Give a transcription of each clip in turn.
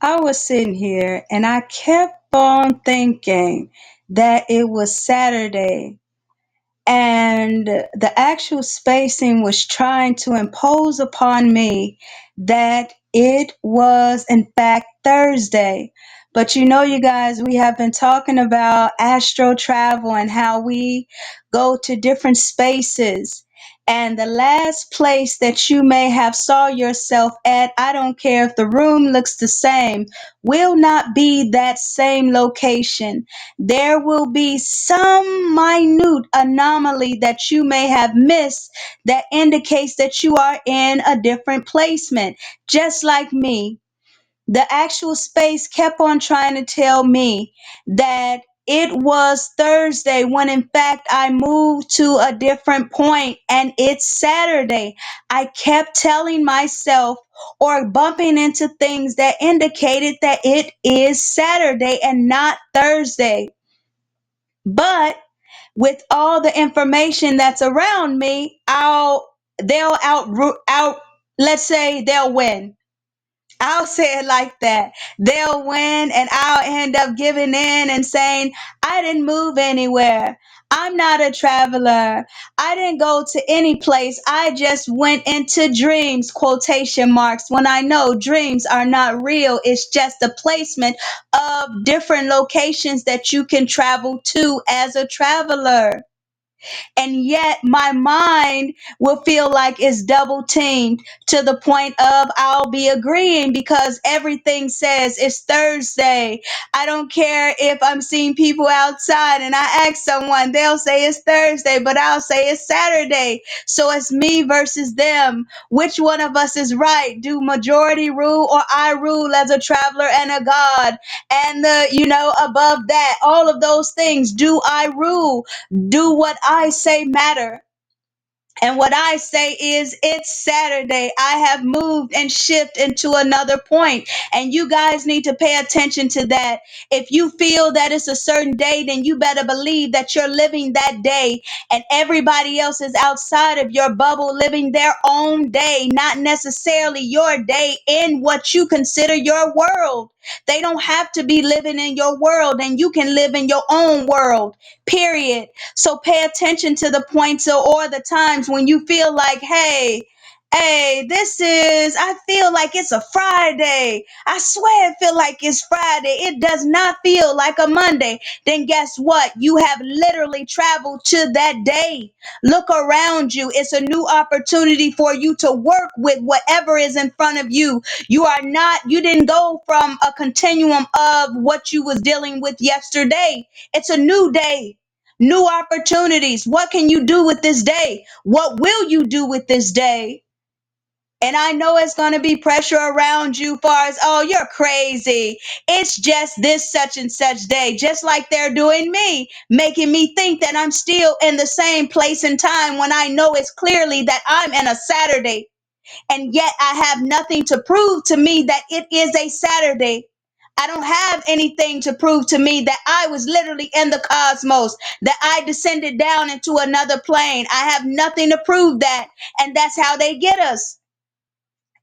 I was sitting here and I kept on thinking that it was Saturday, and the actual spacing was trying to impose upon me that it was in fact Thursday. But you know, you guys, we have been talking about astro travel and how we go to different spaces. And the last place that you may have saw yourself at, I don't care if the room looks the same, will not be that same location. There will be some minute anomaly that you may have missed that indicates that you are in a different placement. Just like me, the actual space kept on trying to tell me that it was Thursday when in fact I moved to a different point and it's Saturday. I kept telling myself or bumping into things that indicated that it is Saturday and not Thursday. But with all the information that's around me, they'll out let's say they'll win. I'll say it like that. They'll win and I'll end up giving in and saying, I didn't move anywhere. I'm not a traveler. I didn't go to any place. I just went into dreams, quotation marks, when I know dreams are not real. It's just a placement of different locations that you can travel to as a traveler, and yet my mind will feel like it's double teamed to the point of I'll be agreeing because everything says it's Thursday. I don't care if I'm seeing people outside and I ask someone, they'll say it's Thursday, but I'll say it's Saturday. So it's me versus them. Which one of us is right? Do majority rule or I rule as a traveler and a god? And above that, all of those things, do I rule? Do what I say matter? And what I say is, it's Saturday. I have moved and shifted into another point. And you guys need to pay attention to that. If you feel that it's a certain day, then you better believe that you're living that day. And everybody else is outside of your bubble living their own day, not necessarily your day in what you consider your world. They don't have to be living in your world, and you can live in your own world, period. So pay attention to the points or the times when you feel like, hey, I feel like it's a Friday. I swear it feel like it's Friday. It does not feel like a Monday. Then guess what? You have literally traveled to that day. Look around you. It's a new opportunity for you to work with whatever is in front of you. You didn't go from a continuum of what you was dealing with yesterday. It's a new day. New opportunities. What can you do with this day? What will you do with this day? And I know it's going to be pressure around you, far as, oh, you're crazy. It's just this such and such day, just like they're doing me, making me think that I'm still in the same place and time when I know it's clearly that I'm in a Saturday. And yet I have nothing to prove to me that it is a Saturday. I don't have anything to prove to me that I was literally in the cosmos, that I descended down into another plane. I have nothing to prove that. And that's how they get us.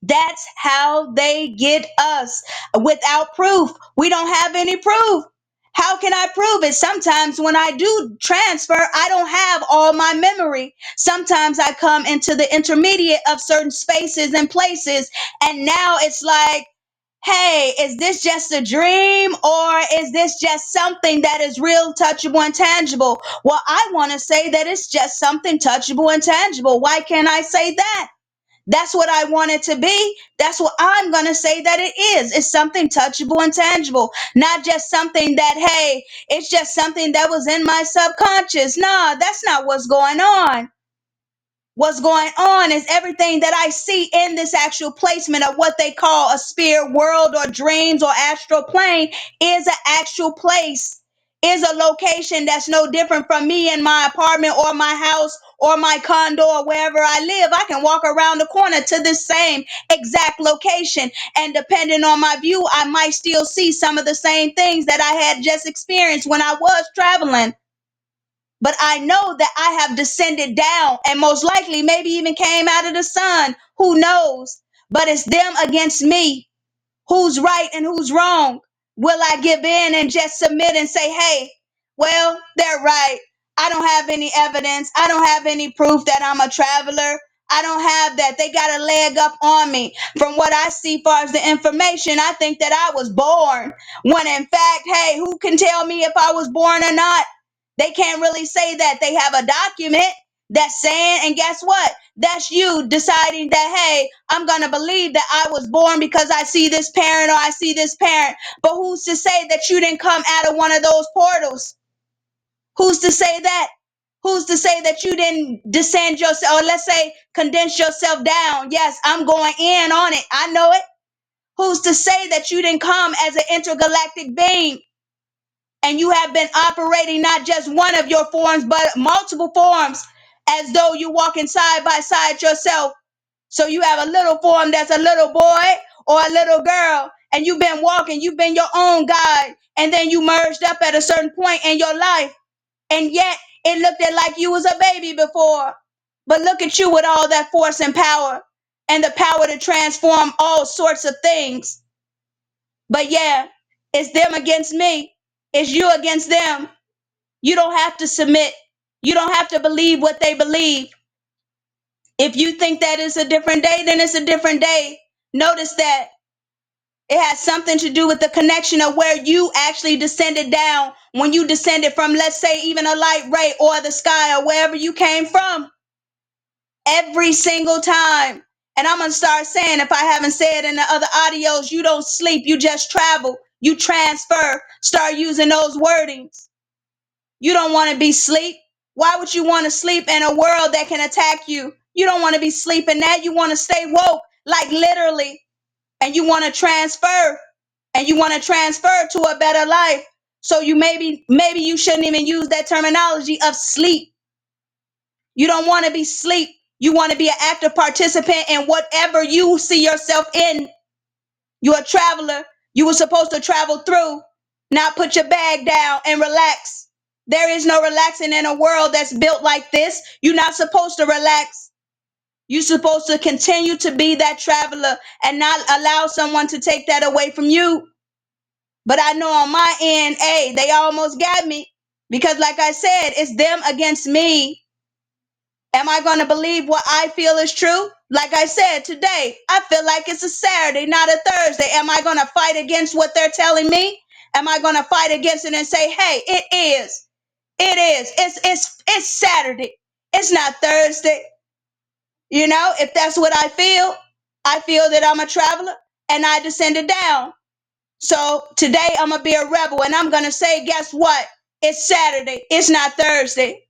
That's how they get us without proof. We don't have any proof. How can I prove it? Sometimes when I do transfer, I don't have all my memory. Sometimes I come into the intermediate of certain spaces and places, and now it's like, hey, is this just a dream or is this just something that is real, touchable, and tangible? Well, I want to say that it's just something touchable and tangible. Why can't I say that? That's what I want it to be. That's what I'm going to say that it is. It's something touchable and tangible, not just something that, hey, it's just something that was in my subconscious. Nah, that's not what's going on. What's going on is everything that I see in this actual placement of what they call a spirit world or dreams or astral plane is an actual place, is a location that's no different from me in my apartment or my house or my condo or wherever I live. I can walk around the corner to this same exact location. And depending on my view, I might still see some of the same things that I had just experienced when I was traveling. But I know that I have descended down and most likely maybe even came out of the sun. Who knows? But it's them against me. Who's right and who's wrong? Will I give in and just submit and say, hey, well, they're right. I don't have any evidence. I don't have any proof that I'm a traveler. I don't have that. They got a leg up on me. From what I see far as the information, I think that I was born. When in fact, hey, who can tell me if I was born or not? They can't really say that. They have a document that's saying, and guess what? That's you deciding that, hey, I'm going to believe that I was born because I see this parent or I see this parent. But who's to say that you didn't come out of one of those portals? Who's to say that? Who's to say that you didn't descend yourself, or let's say condense yourself down? Yes, I'm going in on it. I know it. Who's to say that you didn't come as an intergalactic being and you have been operating not just one of your forms, but multiple forms, as though you're walking side by side yourself? So you have a little form that's a little boy or a little girl, and you've been walking, you've been your own guide, and then you merged up at a certain point in your life. And yet it looked at like you was a baby before. But look at you with all that force and power and the power to transform all sorts of things. But yeah, it's them against me. It's you against them. You don't have to submit. You don't have to believe what they believe. If you think that it's a different day, then it's a different day. Notice that it has something to do with the connection of where you actually descended down when you descended from, let's say, even a light ray or the sky or wherever you came from. Every single time. And I'm going to start saying, if I haven't said in the other audios, you don't sleep, you just travel, you transfer. Start using those wordings. You don't want to be sleep. Why would you want to sleep in a world that can attack you? You don't want to be sleeping that. You want to stay woke, like literally. And you want to transfer. And you want to transfer to a better life. So you maybe you shouldn't even use that terminology of sleep. You don't want to be sleep. You want to be an active participant in whatever you see yourself in. You're a traveler. You were supposed to travel through, not put your bag down and relax. There is no relaxing in a world that's built like this. You're not supposed to relax. You're supposed to continue to be that traveler and not allow someone to take that away from you. But I know on my end, hey, they almost got me because, like I said, it's them against me. Am I going to believe what I feel is true? Like I said today, I feel like it's a Saturday, not a Thursday. Am I going to fight against what they're telling me? Am I going to fight against it and say, hey, it is. It is. It's Saturday. It's not Thursday. You know, if that's what I feel that I'm a traveler and I descended down. So today I'm going to be a rebel and I'm going to say, guess what? It's Saturday. It's not Thursday.